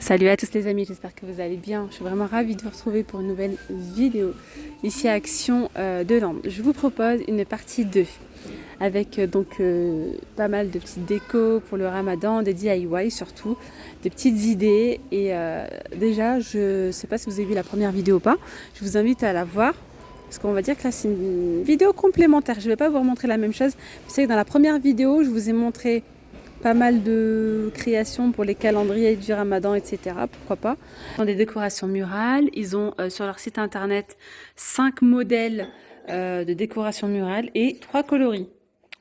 Salut à tous les amis, j'espère que vous allez bien. Je suis vraiment ravie de vous retrouver pour une nouvelle vidéo ici à Action de Londres. Je vous propose une partie 2 avec pas mal de petites décos pour le ramadan, des DIY surtout, des petites idées. Et déjà, je ne sais pas si vous avez vu la première vidéo ou pas, je vous invite à la voir. Parce qu'on va dire que là c'est une vidéo complémentaire. Je ne vais pas vous remontrer la même chose. Vous savez que dans la première vidéo, je vous ai montré pas mal de créations pour les calendriers du ramadan, etc. Pourquoi pas. Ils ont des décorations murales. Ils ont sur leur site internet 5 modèles de décoration murale et 3 coloris.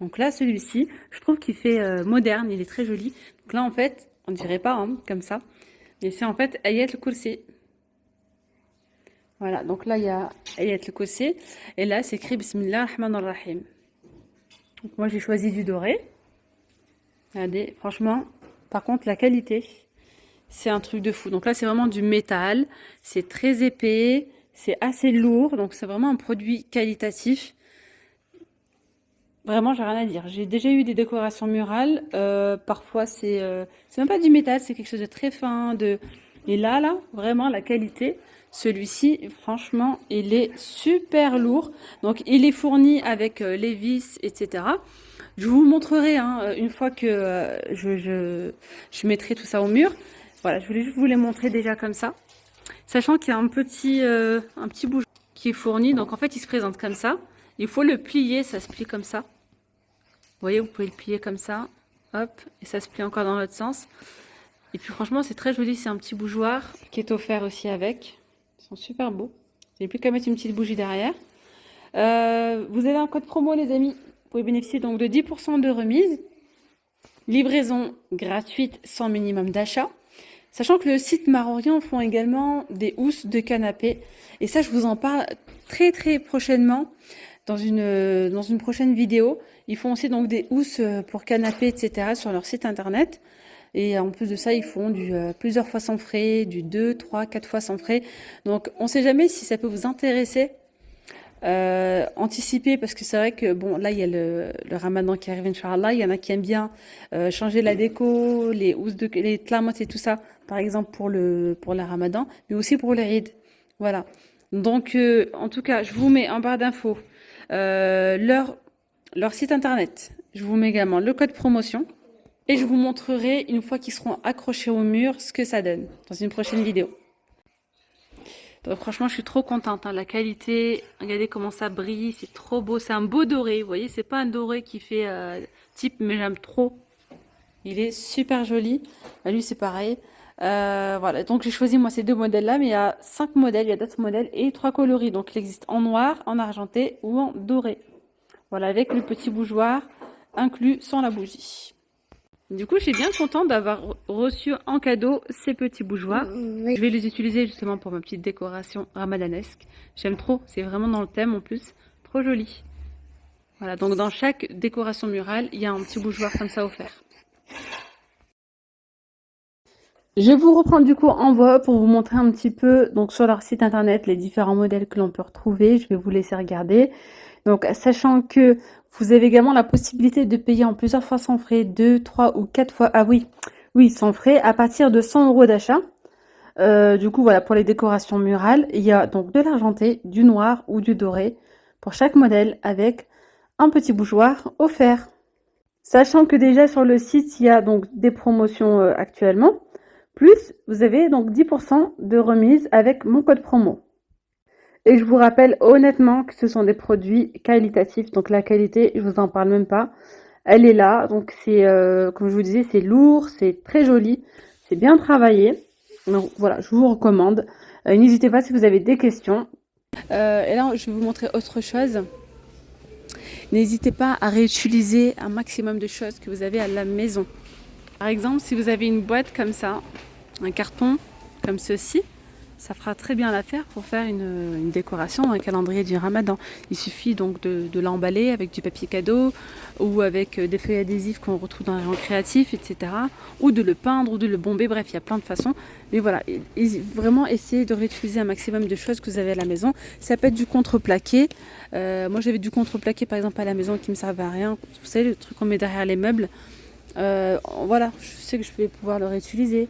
Donc là, celui-ci, je trouve qu'il fait moderne. Il est très joli. Donc là, en fait, on dirait pas comme ça. Mais c'est en fait Ayat al-Kursi. Voilà, donc là, il y a Ayat al-Kursi. Et là, c'est écrit Bismillah ar-Rahman ar-Rahim. Donc moi, j'ai choisi du doré. Regardez, franchement, par contre, la qualité, c'est un truc de fou. Donc là, c'est vraiment du métal. C'est très épais. C'est assez lourd. Donc, c'est vraiment un produit qualitatif. Vraiment, j'ai rien à dire. J'ai déjà eu des décorations murales. Parfois, c'est même pas du métal. C'est quelque chose de très fin. Et là, vraiment, la qualité. Celui-ci, franchement, il est super lourd. Donc, il est fourni avec les vis, etc. Je vous montrerai une fois que je mettrai tout ça au mur. Voilà, je voulais juste vous les montrer déjà comme ça. Sachant qu'il y a un petit bouchon qui est fourni. Donc en fait, il se présente comme ça. Il faut le plier, ça se plie comme ça. Vous voyez, vous pouvez le plier comme ça. Hop, et ça se plie encore dans l'autre sens. Et puis franchement, c'est très joli. C'est un petit bougeoir qui est offert aussi avec. Ils sont super beaux. Vous n'avez plus qu'à mettre une petite bougie derrière. Vous avez un code promo, les amis. Vous pouvez bénéficier donc de 10% de remise, livraison gratuite sans minimum d'achat. Sachant que le site Marorient font également des housses de canapé. Et ça, je vous en parle très très prochainement dans une prochaine vidéo. Ils font aussi donc des housses pour canapé, etc. sur leur site internet. Et en plus de ça, ils font plusieurs fois sans frais, du 2, 3, 4 fois sans frais. Donc, on ne sait jamais si ça peut vous intéresser. Anticiper parce que c'est vrai que bon là il y a le ramadan qui arrive Inch'Allah, il y en a qui aiment bien changer la déco, les clamottes et tout ça par exemple pour la ramadan, mais aussi pour les rides. Voilà. Donc en tout cas, je vous mets en barre d'infos leur site internet. Je vous mets également le code promotion et je vous montrerai une fois qu'ils seront accrochés au mur ce que ça donne dans une prochaine vidéo. Donc franchement, je suis trop contente. La qualité, regardez comment ça brille, c'est trop beau. C'est un beau doré, vous voyez, c'est pas un doré qui fait type, mais j'aime trop. Il est super joli. Lui, c'est pareil. Voilà, donc j'ai choisi moi ces deux modèles-là, mais il y a 5 modèles, il y a d'autres modèles et 3 coloris. Donc il existe en noir, en argenté ou en doré. Voilà, avec le petit bougeoir inclus sans la bougie. Du coup, je suis bien contente d'avoir reçu en cadeau ces petits bougeoirs. Je vais les utiliser justement pour ma petite décoration ramadanesque. J'aime trop, c'est vraiment dans le thème en plus, trop joli. Voilà, donc dans chaque décoration murale, il y a un petit bougeoir comme ça offert. Je vous reprends du coup en voix pour vous montrer un petit peu donc sur leur site internet les différents modèles que l'on peut retrouver. Je vais vous laisser regarder. Donc sachant que vous avez également la possibilité de payer en plusieurs fois sans frais, 2, 3 ou 4 fois. Ah oui, oui, sans frais à partir de 100 € d'achat. Du coup, voilà, pour les décorations murales, il y a donc de l'argenté, du noir ou du doré pour chaque modèle avec un petit bougeoir offert. Sachant que déjà sur le site, il y a donc des promotions actuellement. Plus, vous avez donc 10% de remise avec mon code promo. Et je vous rappelle honnêtement que ce sont des produits qualitatifs. Donc la qualité, je vous en parle même pas. Elle est là. Donc c'est, comme je vous disais, c'est lourd, c'est très joli, c'est bien travaillé. Donc voilà, je vous recommande. N'hésitez pas si vous avez des questions. Et là, je vais vous montrer autre chose. N'hésitez pas à réutiliser un maximum de choses que vous avez à la maison. Par exemple, si vous avez une boîte comme ça, un carton comme ceci, ça fera très bien l'affaire pour faire une décoration, un calendrier du ramadan. Il suffit donc de l'emballer avec du papier cadeau ou avec des feuilles adhésives qu'on retrouve dans les rangs créatifs, etc. Ou de le peindre ou de le bomber, bref, il y a plein de façons. Mais voilà, vraiment essayez de réutiliser un maximum de choses que vous avez à la maison. Ça peut être du contreplaqué. Moi j'avais du contreplaqué par exemple à la maison qui me servait à rien. Vous savez, le truc qu'on met derrière les meubles. Voilà, je sais que je vais pouvoir le réutiliser.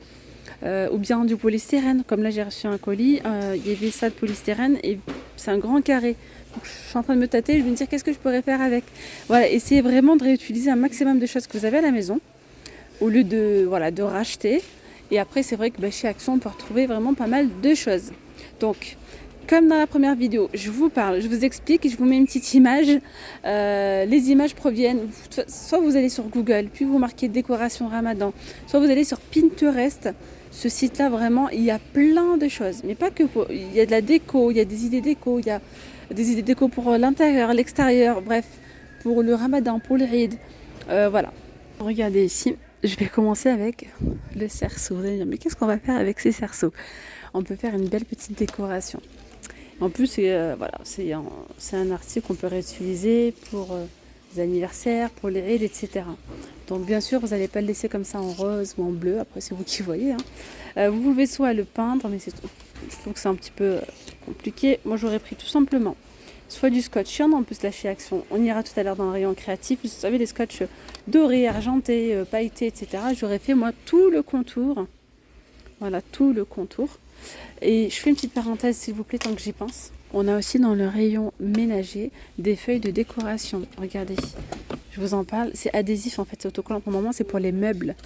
ou bien du polystyrène. Comme là j'ai reçu un colis, il y avait ça de polystyrène et c'est un grand carré. Donc, je suis en train de me tâter, je vais me dire qu'est-ce que je pourrais faire avec. Voilà, essayez vraiment de réutiliser un maximum de choses que vous avez à la maison au lieu de, voilà, de racheter. Et après c'est vrai que chez Action on peut retrouver vraiment pas mal de choses. Donc comme dans la première vidéo, je vous parle, je vous explique, je vous mets une petite image. Les images proviennent, soit vous allez sur Google, puis vous marquez décoration Ramadan, soit vous allez sur Pinterest. Ce site-là, vraiment, il y a plein de choses. Mais pas que pour... Il y a de la déco, il y a des idées déco, il y a des idées déco pour l'intérieur, l'extérieur, bref, pour le Ramadan, pour le Eid. Voilà. Regardez ici, je vais commencer avec le cerceau. Vous allez dire, mais qu'est-ce qu'on va faire avec ces cerceaux? On peut faire une belle petite décoration. En plus, voilà, c'est un article qu'on peut réutiliser pour les anniversaires, pour les Eid, etc. Donc bien sûr, vous n'allez pas le laisser comme ça en rose ou en bleu, après c'est vous qui voyez. Hein. Vous pouvez soit le peindre, mais je trouve que c'est un petit peu compliqué. Moi j'aurais pris tout simplement soit du scotch, il y en a en plus là chez Action. On ira tout à l'heure dans le rayon créatif, vous savez les scotch dorés, argentés, pailletés, etc. J'aurais fait moi tout le contour. Voilà, tout le contour. Et je fais une petite parenthèse s'il vous plaît tant que j'y pense. On a aussi dans le rayon ménager des feuilles de décoration. Regardez, je vous en parle. C'est adhésif en fait, c'est autocollant. Pour le moment, c'est pour les meubles.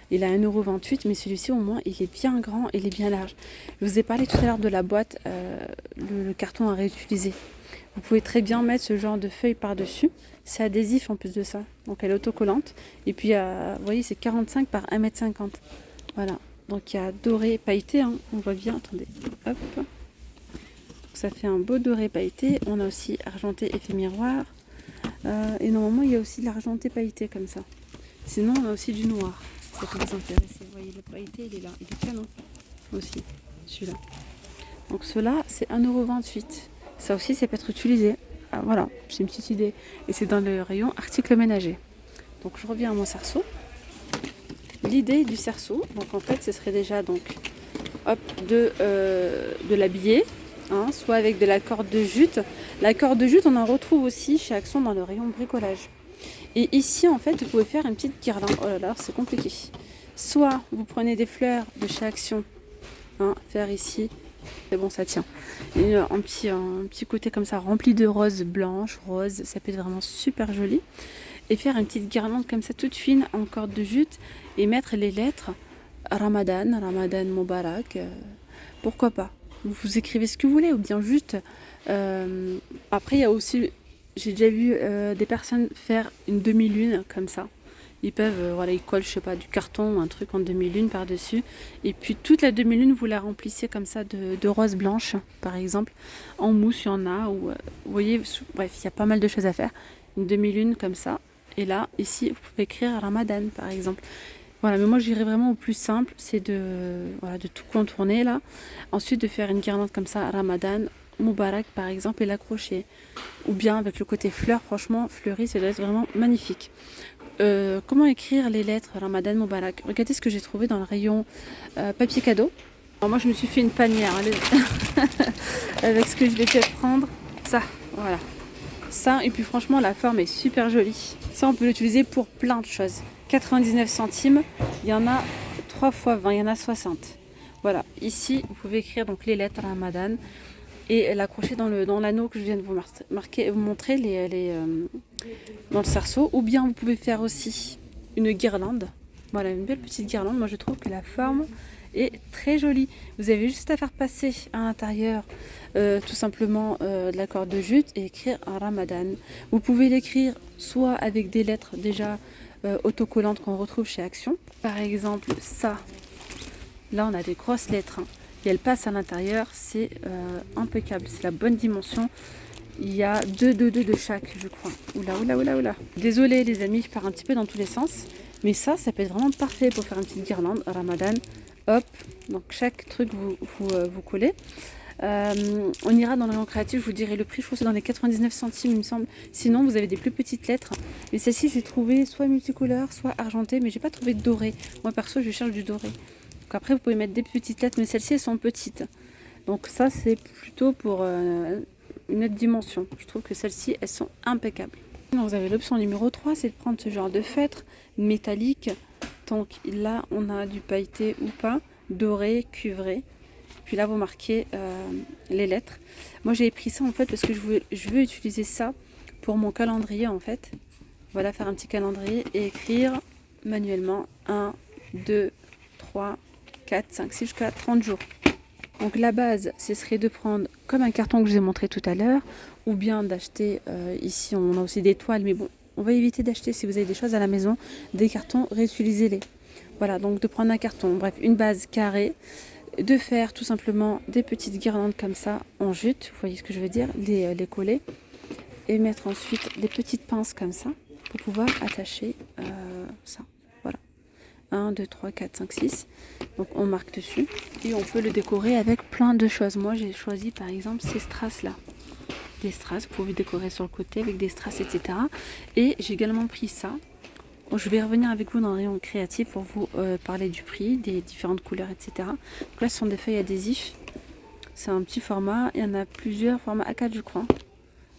Il a 1,28 €, mais celui-ci au moins, il est bien grand, il est bien large. Je vous ai parlé tout à l'heure de la boîte, le carton à réutiliser. Vous pouvez très bien mettre ce genre de feuilles par-dessus. C'est adhésif en plus de ça. Donc elle est autocollante. Et puis, vous voyez, c'est 45 par 1,50 m. Voilà. Donc il y a doré pailleté, hein, on voit bien, attendez, hop. Donc, ça fait un beau doré pailleté. On a aussi argenté effet miroir. Et normalement il y a aussi de l'argenté pailleté comme ça. Sinon on a aussi du noir, si ça peut vous intéresser. Vous voyez le pailleté il est là, il est canon aussi, celui-là. Donc cela c'est 1,28 €. Ça aussi ça peut être utilisé. Ah, voilà, j'ai une petite idée. Et c'est dans le rayon articles ménagers. Donc je reviens à mon cerceau. L'idée du cerceau, donc en fait ce serait déjà donc hop, de l'habiller, hein, soit avec de la corde de jute. La corde de jute on en retrouve aussi chez Action dans le rayon bricolage. Et ici en fait vous pouvez faire une petite guirlande. Oh là là c'est compliqué. Soit vous prenez des fleurs de chez Action, hein, faire ici, c'est bon ça tient. Et un petit côté comme ça rempli de roses blanches, roses, ça peut être vraiment super joli. Et faire une petite guirlande comme ça toute fine en corde de jute et mettre les lettres Ramadan, Ramadan Mubarak, pourquoi pas. Vous écrivez ce que vous voulez ou bien juste après il y a aussi, j'ai déjà vu des personnes faire une demi-lune comme ça. Ils peuvent, voilà, ils collent, je sais pas, du carton ou un truc en demi-lune par-dessus. Et puis toute la demi-lune, vous la remplissez comme ça de roses blanches, par exemple. En mousse, il y en a. Ou, vous voyez, bref, il y a pas mal de choses à faire. Une demi-lune comme ça. Et là, ici, vous pouvez écrire Ramadan, par exemple. Voilà, mais moi, j'irais vraiment au plus simple. C'est voilà, de tout contourner, là. Ensuite, de faire une guirlande comme ça, Ramadan, Moubarak, par exemple, et l'accrocher. Ou bien avec le côté fleur, franchement, fleuri, ça doit être vraiment magnifique. Comment écrire les lettres Ramadan Moubarak? Regardez ce que j'ai trouvé dans le rayon papier cadeau. Alors moi je me suis fait une panière avec ce que je vais peut-être prendre. Ça, voilà. Ça, et puis franchement la forme est super jolie. Ça on peut l'utiliser pour plein de choses. 99 centimes, il y en a 3 fois 20, il y en a 60. Voilà, ici vous pouvez écrire donc les lettres Ramadan et l'accrocher dans l'anneau que je viens de vous montrer dans le cerceau. Ou bien vous pouvez faire aussi une guirlande. Voilà, une belle petite guirlande. Moi je trouve que la forme est très jolie. Vous avez juste à faire passer à l'intérieur tout simplement de la corde de jute et écrire un Ramadan. Vous pouvez l'écrire soit avec des lettres déjà autocollantes qu'on retrouve chez Action. Par exemple ça. Là on a des grosses lettres, hein. Et elle passe à l'intérieur, c'est impeccable, c'est la bonne dimension. Il y a deux de chaque, je crois. Oula. Désolée les amis, je pars un petit peu dans tous les sens. Mais ça peut être vraiment parfait pour faire une petite guirlande, Ramadan. Hop, donc chaque truc vous collez. On ira dans le rayon créatif, je vous dirai le prix, je crois que c'est dans les 99 centimes il me semble. Sinon vous avez des plus petites lettres. Mais celle-ci j'ai trouvé soit multicouleur, soit argentée, mais j'ai pas trouvé de doré. Moi perso je cherche du doré. Donc après vous pouvez mettre des petites lettres, mais celles-ci elles sont petites. Donc ça c'est plutôt pour une autre dimension. Je trouve que celles-ci elles sont impeccables. Donc, vous avez l'option numéro 3, c'est de prendre ce genre de feutre métallique. Donc là on a du pailleté ou pas. doré, cuivré. Puis là, vous marquez les lettres. Moi, j'ai pris ça en fait parce que je veux utiliser ça pour mon calendrier en fait. Voilà, faire un petit calendrier et écrire manuellement 1, 2, 3, 4, 5, 6 jusqu'à 30 jours. Donc la base, ce serait de prendre comme un carton que je vous ai montré tout à l'heure, ou bien d'acheter, ici on a aussi des toiles, mais bon, on va éviter d'acheter si vous avez des choses à la maison, des cartons, réutilisez-les. Voilà, donc de prendre un carton, bref, une base carrée, de faire tout simplement des petites guirlandes comme ça en jute, vous voyez ce que je veux dire, les coller, et mettre ensuite des petites pinces comme ça pour pouvoir attacher ça. Voilà, 1, 2, 3, 4, 5, 6. Donc on marque dessus et on peut le décorer avec plein de choses. Moi j'ai choisi par exemple ces strass là. Des strass, vous pouvez décorer sur le côté avec des strass, etc. Et j'ai également pris ça. Je vais revenir avec vous dans le rayon créatif pour vous parler du prix, des différentes couleurs, etc. Donc là ce sont des feuilles adhésives. C'est un petit format. Il y en a plusieurs formats A4 je crois.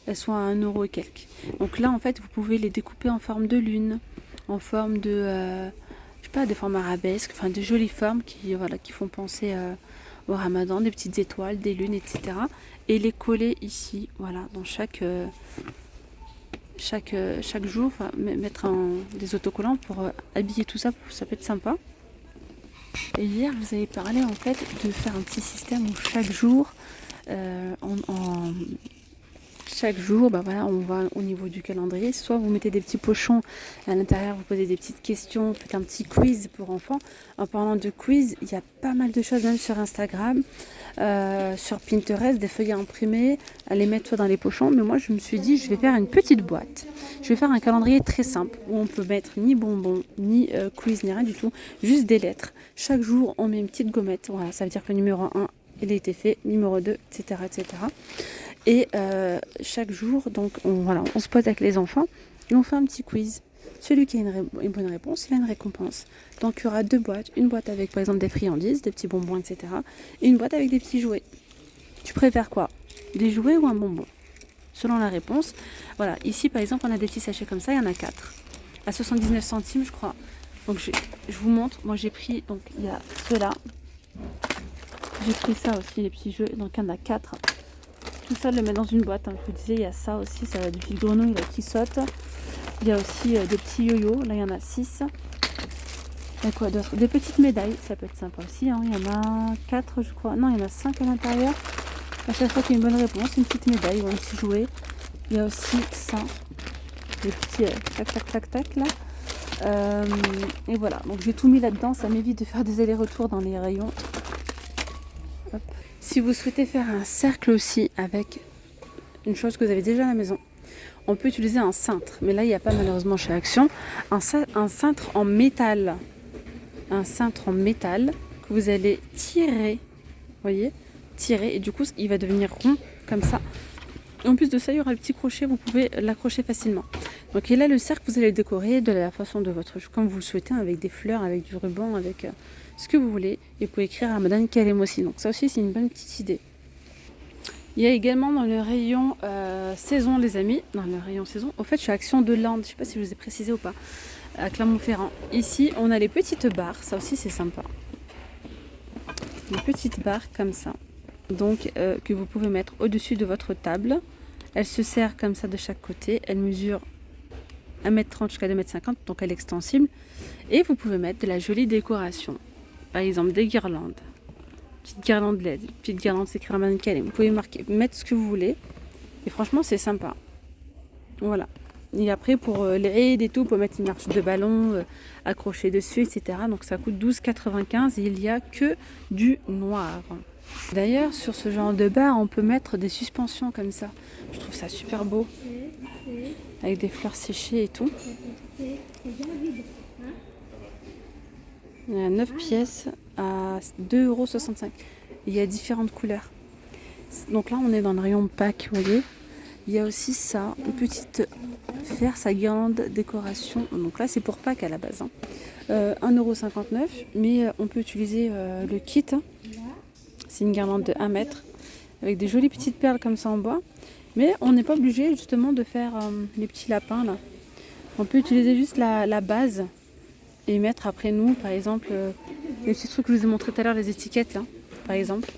Elles sont à 1 € et quelques. Donc là en fait vous pouvez les découper en forme de lune, en forme de... je sais pas, des formes arabesques, enfin de jolies formes qui, voilà, qui font penser au ramadan, des petites étoiles, des lunes, etc. Et les coller ici, voilà, dans chaque jour, enfin, mettre des autocollants pour habiller tout ça, ça peut être sympa. Et hier, je vous avais parlé en fait de faire un petit système où chaque jour, chaque jour, bah voilà, on va au niveau du calendrier. Soit vous mettez des petits pochons à l'intérieur, vous posez des petites questions, faites un petit quiz pour enfants. En parlant de quiz, il y a pas mal de choses même sur Instagram, sur Pinterest, des feuilles à imprimer, à les mettre soit dans les pochons. Mais moi, je me suis dit, je vais faire une petite boîte. Je vais faire un calendrier très simple où on peut mettre ni bonbons, ni quiz, ni rien du tout, juste des lettres. Chaque jour, on met une petite gommette. Voilà, ça veut dire que le numéro 1, il a été fait, numéro 2, etc., etc. Et chaque jour, donc on se pose avec les enfants et on fait un petit quiz. Celui qui a une bonne réponse, il a une récompense. Donc il y aura deux boîtes. Une boîte avec par exemple des friandises, des petits bonbons, etc. Et une boîte avec des petits jouets. Tu préfères quoi? Des jouets ou un bonbon? Selon la réponse. Voilà, ici par exemple on a des petits sachets comme ça, il y en a 4. À 79 centimes je crois. Donc je vous montre, moi j'ai pris, donc il y a ceux-là. J'ai pris ça aussi, les petits jeux, donc il y en a 4. Tout ça, le mettre dans une boîte. Hein. Je vous disais, il y a ça aussi, ça va des petites grenouilles là, qui sautent. Il y a aussi des petits yo-yo, là il y en a 6. Il y a quoi d'autre? Des petites médailles, ça peut être sympa aussi. Hein. Il y en a 4, je crois. Non, il y en a 5 à l'intérieur. À chaque fois qu'il y a une bonne réponse, une petite médaille ou un petit jouet. Il y a aussi ça, des petits tac là. Et voilà, donc j'ai tout mis là-dedans, ça m'évite de faire des allers-retours dans les rayons. Hop. Si vous souhaitez faire un cercle aussi avec une chose que vous avez déjà à la maison, on peut utiliser un cintre. Mais là, il n'y a pas malheureusement chez Action. Un cintre en métal. Un cintre en métal que vous allez tirer. Vous voyez? Tirer. Et du coup, il va devenir rond comme ça. En plus de ça, il y aura le petit crochet. Vous pouvez l'accrocher facilement. Donc et là, le cercle, vous allez le décorer de la façon de votre choix, comme vous le souhaitez, avec des fleurs, avec du ruban, avec ce que vous voulez. Et vous pouvez écrire Ramadan Kareem aussi. Donc ça aussi, c'est une bonne petite idée. Il y a également dans le rayon saison, les amis. Dans le rayon saison, au fait, je suis à Action de Land. Je ne sais pas si je vous ai précisé ou pas. À Clermont-Ferrand. Ici, on a les petites barres. Ça aussi, c'est sympa. Les petites barres comme ça. Donc, que vous pouvez mettre au-dessus de votre table. Elle se serre comme ça de chaque côté. Elle mesure 1,30 m jusqu'à 2,50 m, donc elle est extensible. Et vous pouvez mettre de la jolie décoration. Par exemple, des guirlandes. Petite guirlande LED, petite guirlande c'est Ramadan Kareem. Vous pouvez mettre ce que vous voulez. Et franchement, c'est sympa. Voilà. Et après, pour les raids et tout, pour mettre une marche de ballon accrochée dessus, etc. Donc ça coûte 12,95 et il n'y a que du noir. D'ailleurs, sur ce genre de barre, on peut mettre des suspensions comme ça. Je trouve ça super beau. Avec des fleurs séchées et tout. Il y a 9 pièces à 2,65 €. Il y a différentes couleurs. Donc là, on est dans le rayon Pâques, vous voyez. Il y a aussi ça, une petite faire sa guirlande décoration. Donc là, c'est pour Pâques à la base. Hein. 1,59 €, mais on peut utiliser le kit. C'est une guirlande de 1 mètre avec des jolies petites perles comme ça en bois. Mais on n'est pas obligé justement de faire les petits lapins là. On peut utiliser juste la base et mettre après nous, par exemple, les petits trucs que je vous ai montré tout à l'heure, les étiquettes là, par exemple.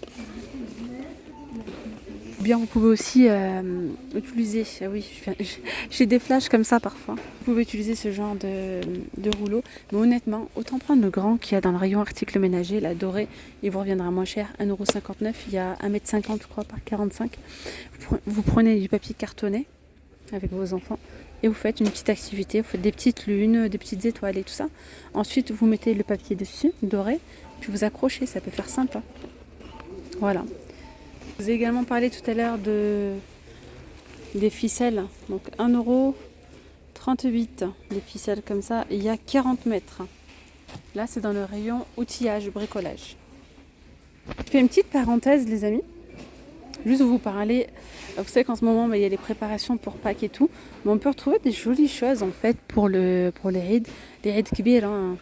Bien, vous pouvez aussi utiliser, ah oui, j'ai des flashs comme ça parfois. Vous pouvez utiliser ce genre de rouleau, mais honnêtement, autant prendre le grand qu'il y a dans le rayon articles ménagers, la dorée, il vous reviendra moins cher, 1,59 €, il y a 1,50 m je crois par 45. Vous prenez du papier cartonné avec vos enfants et vous faites une petite activité, vous faites des petites lunes, des petites étoiles et tout ça. Ensuite, vous mettez le papier dessus, doré, puis vous accrochez, ça peut faire sympa. Voilà. Je vous ai également parlé tout à l'heure des ficelles. Donc 1,38 € des ficelles comme ça. Et il y a 40 mètres. Là, c'est dans le rayon outillage, bricolage. Je fais une petite parenthèse, les amis. Juste vous parler. Vous savez qu'en ce moment, il y a les préparations pour Pâques et tout. Mais on peut retrouver des jolies choses en fait pour les Eid. Les Eid Kbir, hein,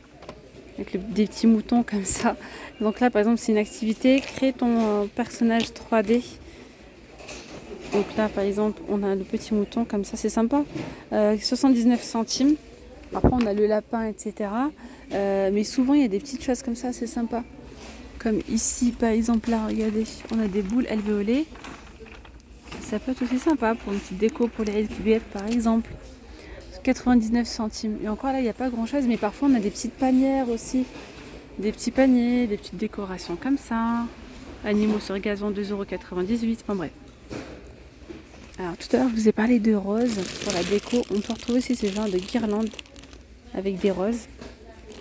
avec des petits moutons comme ça. Donc là, par exemple, c'est une activité, crée ton personnage 3D. Donc là, par exemple, on a le petit mouton comme ça, c'est sympa. 79 centimes. Après, on a le lapin, etc. Mais souvent, il y a des petites choses comme ça, c'est sympa. Comme ici, par exemple, là, regardez, on a des boules alvéolées. Ça peut être aussi sympa pour une petite déco pour les Eid par exemple. 99 centimes. Et encore là, il n'y a pas grand chose, mais parfois on a des petites panières aussi. Des petits paniers, des petites décorations comme ça. Animaux sur gazon, 2,98 €. Enfin bref. Alors tout à l'heure, je vous ai parlé de roses pour la déco. On peut retrouver aussi ce genre de guirlandes avec des roses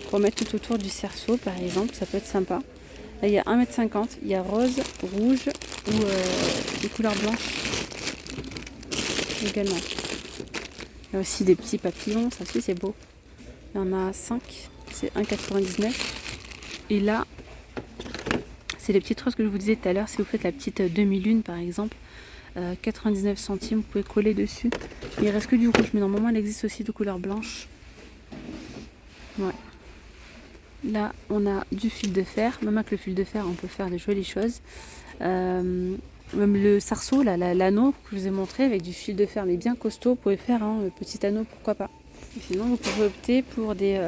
pour mettre tout autour du cerceau, par exemple. Ça peut être sympa. Là, il y a 1,50 m. Il y a rose, rouge ou des couleurs blanches également. Il y a aussi des petits papillons, ça aussi c'est beau. Il y en a 5, c'est 1,99 €. Et là, c'est les petites roses que je vous disais tout à l'heure. Si vous faites la petite demi-lune par exemple, 99 centimes, vous pouvez coller dessus. Il reste que du rouge, mais normalement il existe aussi de couleur blanche. Ouais. Là, on a du fil de fer. Même avec le fil de fer, on peut faire de jolies choses. Même le sarceau, l'anneau que je vous ai montré avec du fil de fer, mais bien costaud, vous pouvez faire un petit anneau, pourquoi pas. Et sinon, vous pouvez opter pour des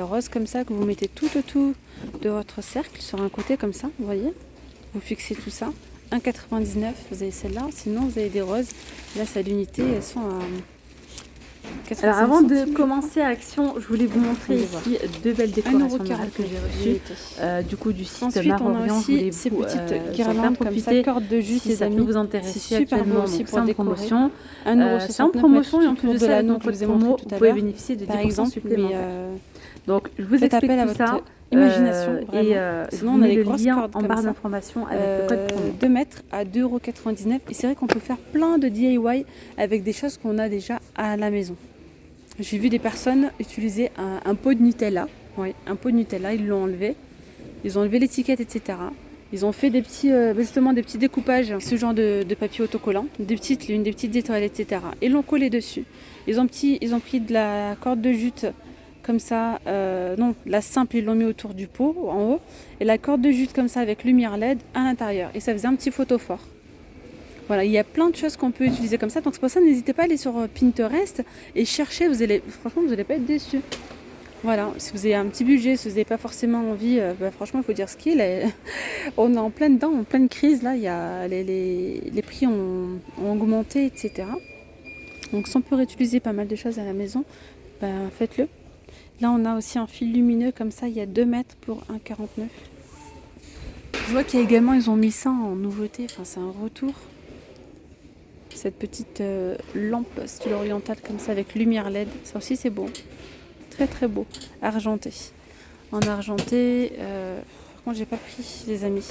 roses comme ça que vous mettez tout autour de votre cercle sur un côté comme ça, vous voyez. Vous fixez tout ça. 1,99 €, vous avez celle-là. Sinon, vous avez des roses. Là, c'est à l'unité. Elles sont à 85 Alors avant de centimes, commencer Action, je voulais vous montrer ici deux belles décorations de Noël que j'ai reçues du coup du site Ensuite, on a Mar-Orient. aussi ces petites guirlandes comme ça, cordes de jus, si les ça amis. peut vous intéresser C'est super actuellement, beau aussi donc pour c'est en décorer. promotion. 1,69 C'est en promotion et en plus de ça, avec l'anneau mon que je code vous ai montré promo, tout vous à pouvez l'heure, bénéficier de par 10% exemple. supplémentaires. Mais Donc je vous faites explique appel à tout ça. votre imagination, Et vraiment. je Sinon, vous on a mets les le grosses lien cordes en comme barre ça. d'information avec le code promo. 2 mètres à 2,99 €. Et c'est vrai qu'on peut faire plein de DIY avec des choses qu'on a déjà à la maison. J'ai vu des personnes utiliser un pot de Nutella. Oui, un pot de Nutella, ils l'ont enlevé. Ils ont enlevé l'étiquette, etc. Ils ont fait des petits, justement des petits découpages, ce genre de papier autocollant, des petites lunes, des petites étoiles, etc. Ils l'ont collé dessus. Ils ont pris de la corde de jute comme ça, non, la simple, ils l'ont mis autour du pot, en haut, et la corde de jute comme ça avec lumière LED à l'intérieur. Et ça faisait un petit photophore. Voilà, il y a plein de choses qu'on peut utiliser comme ça. Donc c'est pour ça, n'hésitez pas à aller sur Pinterest et chercher. Franchement, vous n'allez pas être déçus. Voilà, si vous avez un petit budget, si vous n'avez pas forcément envie, franchement, il faut dire ce qu'il est. On est en plein dedans, en pleine crise. Là, il y a les prix ont augmenté, etc. Donc si on peut réutiliser pas mal de choses à la maison, faites-le. Là, on a aussi un fil lumineux comme ça. Il y a 2 mètres pour 1,49 €. Je vois qu'il y a également, ils ont mis ça en nouveauté. Enfin, c'est un retour. Cette petite lampe style oriental comme ça avec lumière LED, ça aussi c'est beau, très très beau, argenté, en argenté. Par contre j'ai pas pris les amis,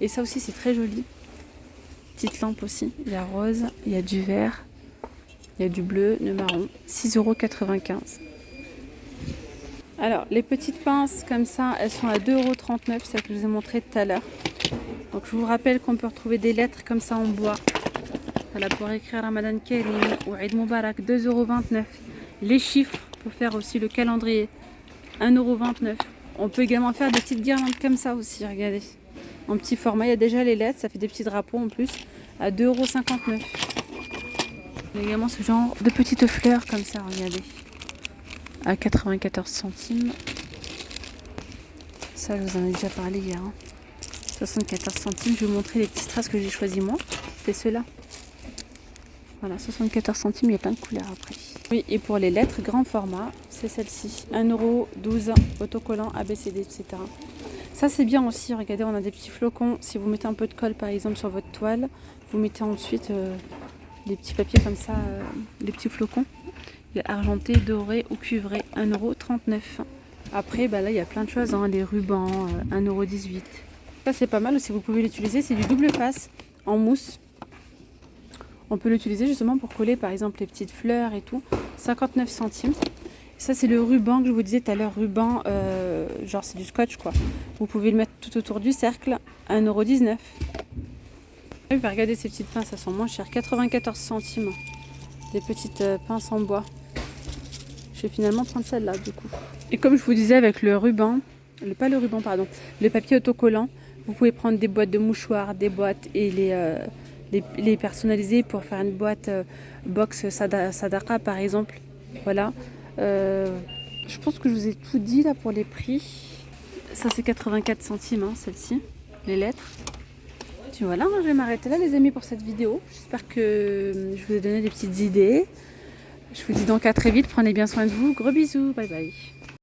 et ça aussi c'est très joli. Petite lampe aussi, il y a rose, il y a du vert, il y a du bleu, le marron, 6,95 €. Alors les petites pinces comme ça, elles sont à 2,39 €, celles que je vous ai montré tout à l'heure. Donc je vous rappelle qu'on peut retrouver des lettres comme ça en bois. Voilà, pour écrire Ramadan Karim ou Eid Mubarak, 2,29 €. Les chiffres pour faire aussi le calendrier, 1,29 €. On peut également faire des petites guirlandes comme ça aussi, regardez. En petit format, il y a déjà les lettres, ça fait des petits drapeaux en plus, à 2,59 €. Il y a également ce genre de petites fleurs comme ça, regardez. à 94 centimes. Ça, je vous en ai déjà parlé hier. 74 centimes. Je vais vous montrer les petits strass que j'ai choisis moi. C'est ceux-là. Voilà, 74 centimes. Il y a plein de couleurs après. Oui, et pour les lettres, grand format, c'est celle-ci. 1,12 €, autocollant, ABCD, etc. Ça, c'est bien aussi. Regardez, on a des petits flocons. Si vous mettez un peu de colle, par exemple, sur votre toile, vous mettez ensuite des petits papiers comme ça, des petits flocons. Il y a argenté, doré ou cuivré, 1,39 €. Après, bah là, il y a plein de choses, hein, les rubans, 1,18 €. Ça, c'est pas mal aussi, vous pouvez l'utiliser. C'est du double face en mousse. On peut l'utiliser justement pour coller, par exemple, les petites fleurs et tout. 59 centimes. Ça, c'est le ruban que je vous disais tout à l'heure. Ruban, genre, c'est du scotch, quoi. Vous pouvez le mettre tout autour du cercle, 1,19 €. Regardez ces petites pinces, elles sont moins chères. 94 centimes. Des petites pinces en bois. Je vais finalement prendre celle-là, du coup. Et comme je vous disais, avec le ruban, pas le ruban, pardon, le papier autocollant, vous pouvez prendre des boîtes de mouchoirs, des boîtes et les personnaliser pour faire une boîte box Sadaka, par exemple. Voilà. Je pense que je vous ai tout dit là pour les prix. Ça, c'est 84 centimes, hein, celle-ci, les lettres. Et voilà, je vais m'arrêter là, les amis, pour cette vidéo. J'espère que je vous ai donné des petites idées. Je vous dis donc à très vite. Prenez bien soin de vous. Gros bisous. Bye bye.